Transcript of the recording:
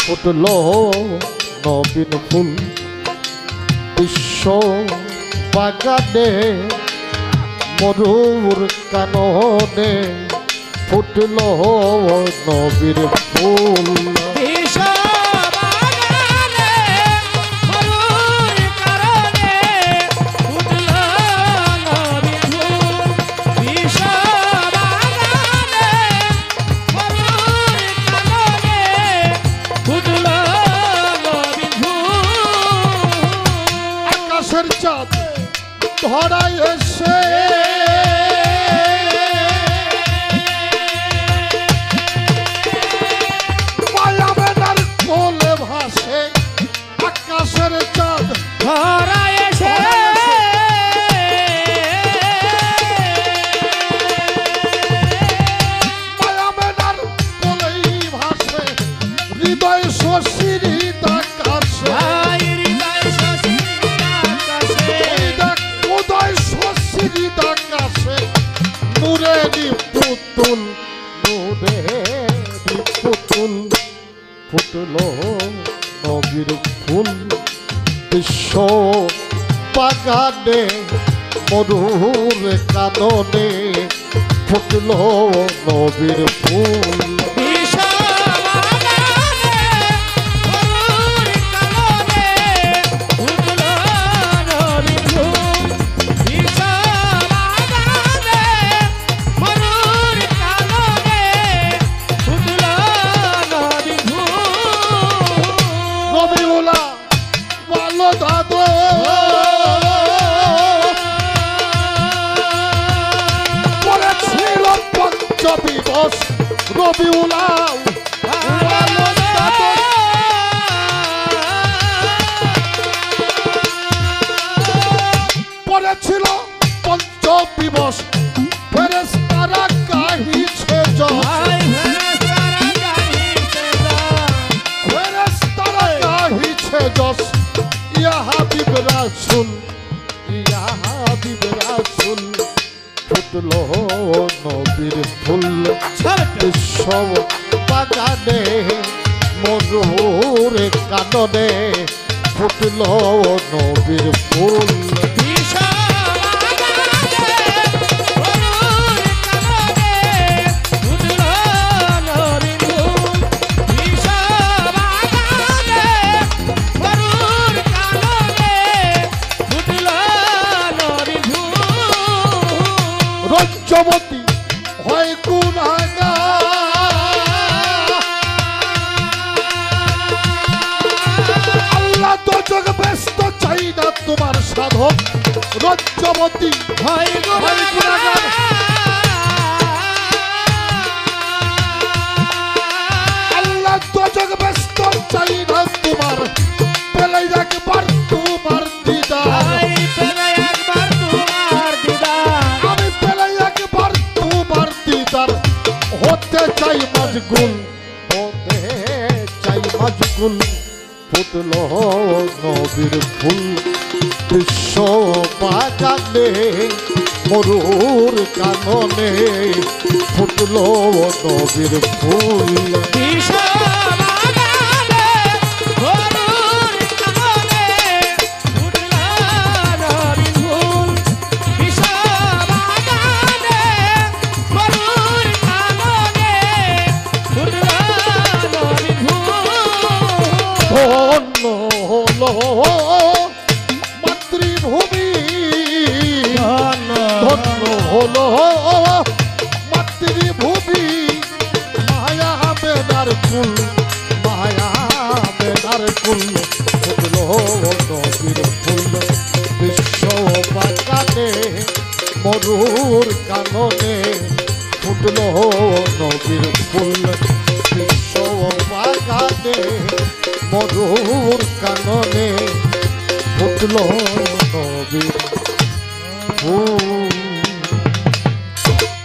ফুটল নবীন ফুল বিশ্ব বাগানে মরুর কাননে ফুটল নবীর ফুল চাঁদ ধরায় এসে মায়াবেনার কোলে ভাসে আকাশের চাঁদ ধরায় এসে মায়াবেনার কোলেই ভাসে হৃদয় শশীর আকাশে নুরেরি পুতুল নুরেরি পুতুল ফুটল নবীর ফুল বিশ্ব বাগানে মরুর কাননে ফুটল নবীর ফুল দিবস রবিউলাও পড়েছিল পঞ্চ দিবস ফেরেশতারা গাহিছে ফেরেশতারা গাহিছে যশ ইয়া হাবিব রাসূল ইয়া হাবিব রাসূল ফুটল নবীর ফুল বিশ্ব বাগানে মরুর কাননে ফুটল নবীর ফুল রজ্জবতী হয় গুনাহগার আল্লাহ তো জগ ব্যস্ত চাই না তোমার সাধক রজ্জবতী হয় গুনাহগার আল্লাহ তো জগ ব্যস্ত চাই না তোমার পেলে একবার তোমার দিদার হতে চাই মজগুল হতে চাই মজগুল ফুটল নবীর ফুল বিশ্ব বাগানে মরুর কাননে ফুটল নবীর ফুল ধন্য হলো মাতৃভূমি ধন্য হলো মাতৃভূমি মায়া বেনার কুল মায়া বেনার কুল ফুটল নবীর ফুল বিশ্ব বাগানে মরুর কাননে ফুটল নবীর ফুল বিশ্ব বাগানে মরুর কাননে ফুটল নবীর ফুল।